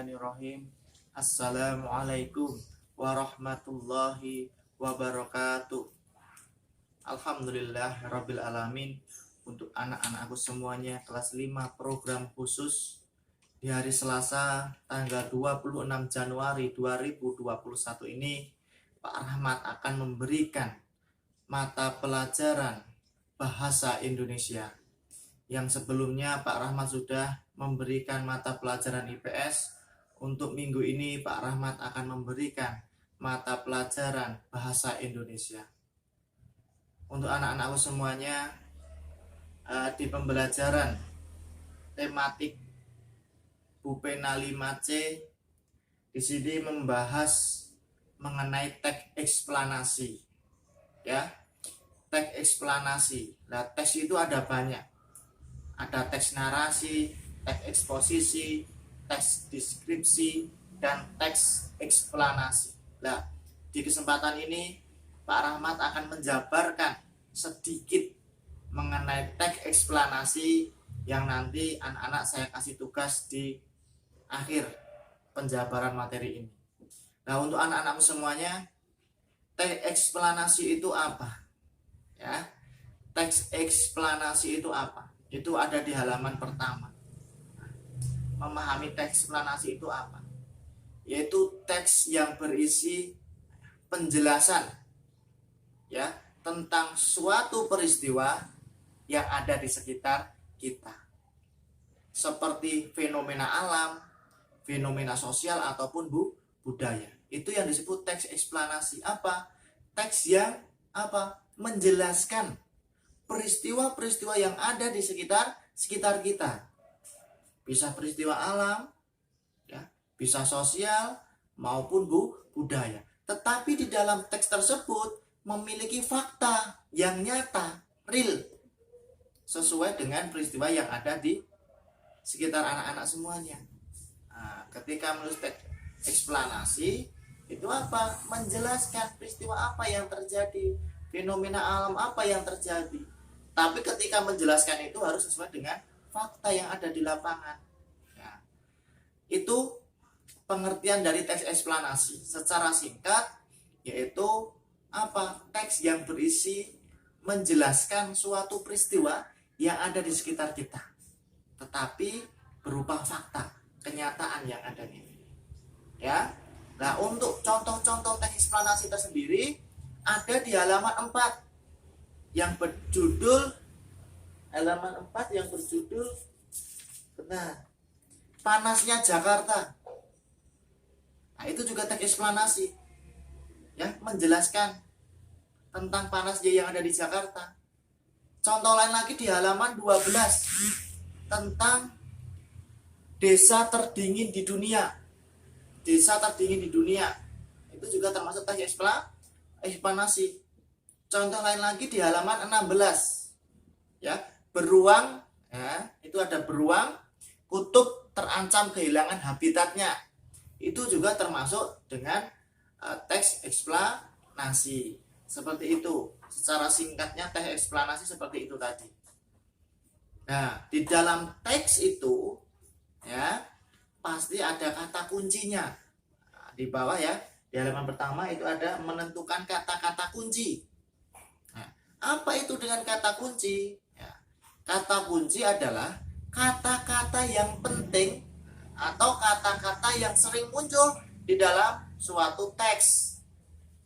Bismillahirrahmanirrahim. Assalamualaikum warahmatullahi wabarakatuh. Alhamdulillah Rabbil Alamin. Untuk anak-anakku semuanya kelas 5 program khusus di hari Selasa tanggal 26 Januari 2021 ini, Pak Rahmat akan memberikan mata pelajaran bahasa Indonesia. Yang sebelumnya Pak Rahmat sudah memberikan mata pelajaran IPS. Untuk minggu ini Pak Rahmat akan memberikan mata pelajaran bahasa Indonesia. Untuk anak-anakku semuanya, di pembelajaran tematik Bupena 5C di sini membahas mengenai teks eksplanasi. Ya, teks eksplanasi. Nah, teks itu ada banyak. Ada teks narasi, teks eksposisi, teks deskripsi, dan teks eksplanasi. Nah, di kesempatan ini Pak Rahmat akan menjabarkan sedikit mengenai teks eksplanasi yang nanti anak-anak saya kasih tugas di akhir penjabaran materi ini. Nah, untuk anak-anakku semuanya, teks eksplanasi itu apa? Ya, teks eksplanasi itu apa? Itu ada di halaman pertama. Memahami teks eksplanasi itu apa? Yaitu teks yang berisi penjelasan ya tentang suatu peristiwa yang ada di sekitar kita. Seperti fenomena alam, fenomena sosial ataupun budaya. Itu yang disebut teks eksplanasi. Apa? Teks yang menjelaskan peristiwa-peristiwa yang ada di sekitar kita. Bisa peristiwa alam, ya, bisa sosial maupun budaya. Tetapi di dalam teks tersebut memiliki fakta yang nyata, real, sesuai dengan peristiwa yang ada di sekitar anak-anak semuanya. Nah, ketika menulis teks eksplanasi itu apa? Menjelaskan peristiwa apa yang terjadi, fenomena alam apa yang terjadi. Tapi ketika menjelaskan itu harus sesuai dengan fakta yang ada di lapangan. Ya. Itu pengertian dari teks eksplanasi. Secara singkat, yaitu apa? Teks yang berisi menjelaskan suatu peristiwa yang ada di sekitar kita, tetapi berupa fakta, kenyataan yang ada ini. Ya. Nah, untuk contoh-contoh teks eksplanasi tersendiri ada di halaman 4 yang berjudul panasnya Jakarta. Nah, itu juga teks eksplanasi ya, menjelaskan tentang panasnya yang ada di Jakarta. Contoh lain lagi di halaman 12 tentang desa terdingin di dunia. Desa terdingin di dunia itu juga termasuk teks eksplanasi. Contoh lain lagi di halaman 16 ya, beruang ya, itu ada beruang kutub terancam kehilangan habitatnya. Itu juga termasuk dengan teks eksplanasi. Seperti itu. Secara singkatnya teks eksplanasi seperti itu tadi. Nah, di dalam teks itu ya pasti ada kata kuncinya. Nah, di bawah ya, di halaman pertama itu ada menentukan kata-kata kunci. Apa itu dengan kata kunci? Ya, kata kunci adalah kata-kata yang penting atau kata-kata yang sering muncul di dalam suatu teks.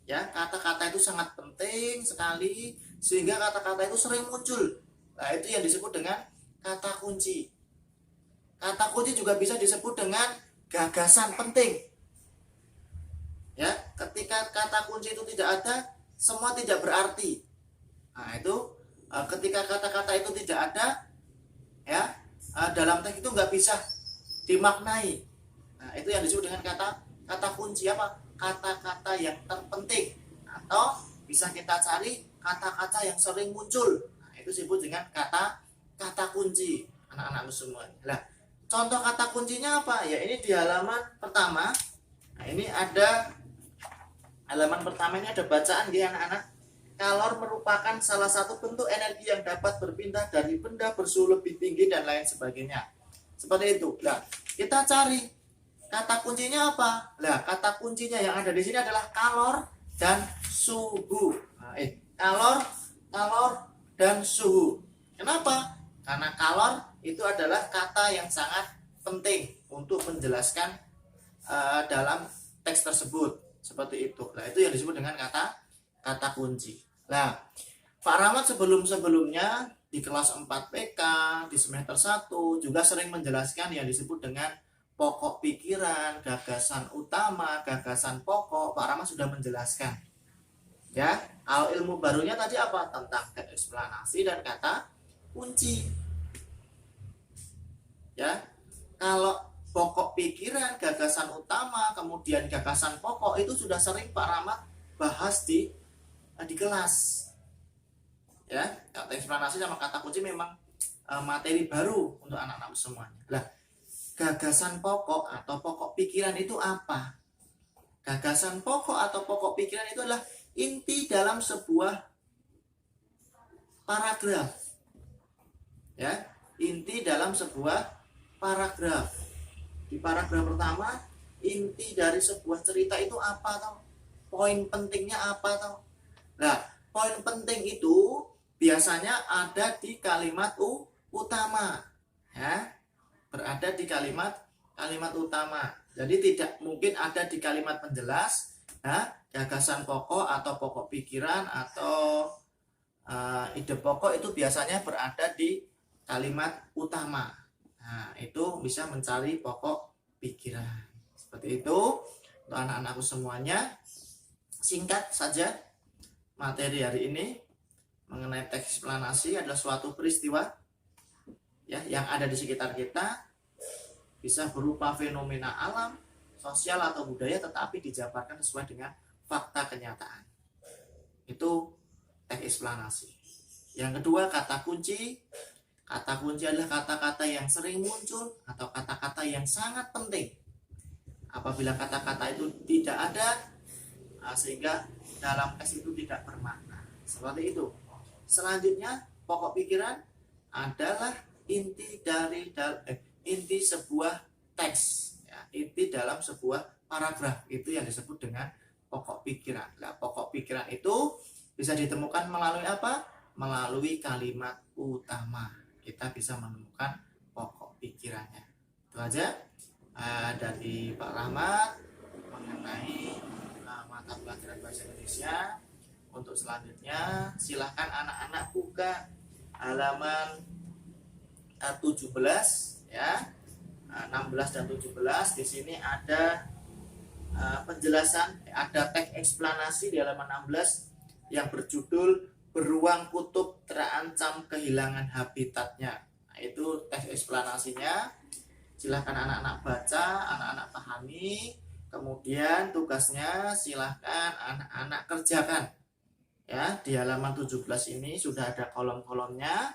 Ya, kata-kata itu sangat penting sekali sehingga kata-kata itu sering muncul. Nah, itu yang disebut dengan kata kunci. Kata kunci juga bisa disebut dengan gagasan penting. Ya, ketika kata kunci itu tidak ada, semua tidak berarti. Nah, itu ketika kata-kata itu tidak ada ya, dalam teks itu nggak bisa dimaknai. Nah, itu yang disebut dengan kata kunci. Apa? Kata-kata yang terpenting, atau bisa kita cari kata-kata yang sering muncul. Nah, itu disebut dengan kata kunci, anak-anakku semua. Nah, contoh kata kuncinya apa? Ya, ini di halaman pertama. Nah, ini ada halaman pertama, ini ada bacaan di anak-anak. Kalor merupakan salah satu bentuk energi yang dapat berpindah dari benda bersuhu lebih tinggi dan lain sebagainya. Seperti itu. Nah, kita cari kata kuncinya apa? Nah, kata kuncinya yang ada di sini adalah kalor dan suhu. Nah, kalor dan suhu. Kenapa? Karena kalor itu adalah kata yang sangat penting untuk menjelaskan dalam teks tersebut. Seperti itu. Nah, itu yang disebut dengan kata kunci. Nah, Pak Rahmat sebelumnya di kelas 4 PK, di semester 1 juga sering menjelaskan yang disebut dengan pokok pikiran, gagasan utama, gagasan pokok. Pak Rahmat sudah menjelaskan. Ya, kalau ilmu barunya tadi apa? Tentang eksplanasi dan kata kunci. Ya, kalau pokok pikiran, gagasan utama, kemudian gagasan pokok itu sudah sering Pak Rahmat bahas di kelas. Ya, kata eksplanasi sama kata kunci memang materi baru untuk anak-anak semuanya. Lah, gagasan pokok atau pokok pikiran itu apa? Gagasan pokok atau pokok pikiran itu adalah inti dalam sebuah paragraf. Ya, inti dalam sebuah paragraf. Di paragraf pertama, inti dari sebuah cerita itu apa tau? Poin pentingnya apa tau? Nah, poin penting itu biasanya ada di kalimat utama. Ya, berada di kalimat utama. Jadi tidak mungkin ada di kalimat penjelas. Nah, gagasan pokok atau pokok pikiran atau ide pokok itu biasanya berada di kalimat utama. Nah, itu bisa mencari pokok pikiran. Seperti itu untuk anak-anakku semuanya. Singkat saja materi hari ini mengenai teks eksplanasi adalah suatu peristiwa ya yang ada di sekitar kita, bisa berupa fenomena alam, sosial atau budaya, tetapi dijabarkan sesuai dengan fakta kenyataan. Itu teks eksplanasi. Yang kedua, kata kunci. Kata kunci adalah kata-kata yang sering muncul atau kata-kata yang sangat penting. Apabila kata-kata itu tidak ada, sehingga dalam teks itu tidak bermakna. Seperti itu. Selanjutnya, pokok pikiran adalah inti inti sebuah teks, ya, inti dalam sebuah paragraf. Itu yang disebut dengan pokok pikiran. Nah, pokok pikiran itu bisa ditemukan melalui apa? Melalui kalimat utama. Kita bisa menemukan pokok pikirannya. Itu aja dari Pak Rahmat mengenai mata pelajaran bahasa Indonesia. Untuk selanjutnya silahkan anak-anak buka halaman 17 ya, 16 dan 17. Di sini ada penjelasan, ada teks eksplanasi di halaman 16 yang berjudul Beruang Kutub Terancam Kehilangan Habitatnya. Nah, itu teks eksplanasinya. Silahkan anak-anak baca, anak-anak pahami. Kemudian tugasnya silahkan anak-anak kerjakan. Ya, di halaman 17 ini sudah ada kolom-kolomnya.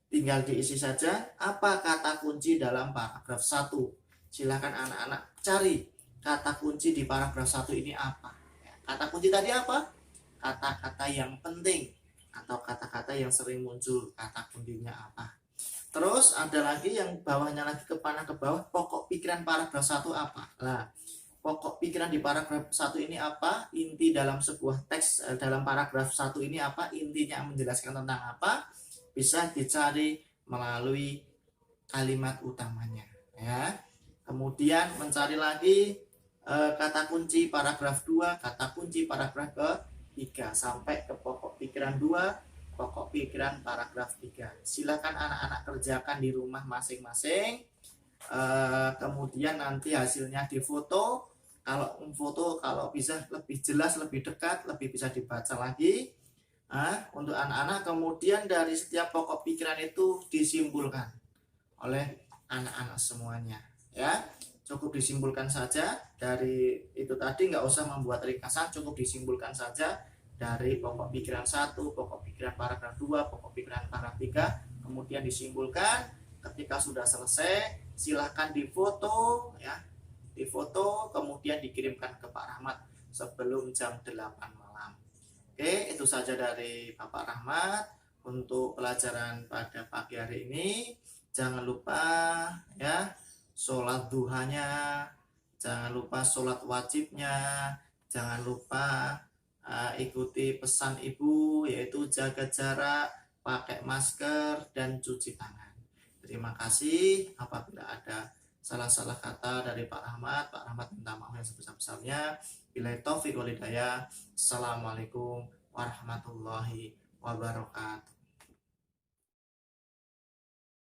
Tinggal diisi saja apa kata kunci dalam paragraf 1. Silahkan anak-anak cari kata kunci di paragraf 1 ini apa. Kata kunci tadi apa? Kata-kata yang penting atau kata-kata yang sering muncul, kata kuncinya apa. Terus ada lagi yang bawahnya lagi ke bawah, pokok pikiran paragraf 1 apa. Nah, pokok pikiran di paragraf 1 ini apa? Inti dalam sebuah teks dalam paragraf 1 ini apa? Intinya menjelaskan tentang apa? Bisa dicari melalui kalimat utamanya, ya. Kemudian mencari lagi kata kunci paragraf 2, kata kunci paragraf ke-3 sampai ke pokok pikiran 2, pokok pikiran paragraf 3. Silakan anak-anak kerjakan di rumah masing-masing. Kemudian nanti hasilnya difoto. Kalau bisa lebih jelas, lebih dekat, lebih bisa dibaca lagi. Untuk anak-anak, kemudian dari setiap pokok pikiran itu disimpulkan oleh anak-anak semuanya, ya. Cukup disimpulkan saja dari itu tadi, nggak usah membuat ringkasan, cukup disimpulkan saja dari pokok pikiran 1, pokok pikiran paragraf 2, pokok pikiran paragraf 3, kemudian disimpulkan. Ketika sudah selesai, silahkan difoto, ya, difoto kemudian dikirimkan ke Pak Rahmat sebelum jam 8 malam. Oke, itu saja dari Bapak Rahmat untuk pelajaran pada pagi hari ini. Jangan lupa ya, sholat duhanya jangan lupa sholat wajibnya, jangan lupa ikuti pesan ibu, yaitu jaga jarak, pakai masker, dan cuci tangan. Terima kasih. Apabila ada salah-salah kata dari Pak Rahmat minta maaf yang sebesar-besarnya. Billahi taufiq wal hidayah. Assalamualaikum warahmatullahi wabarakatuh.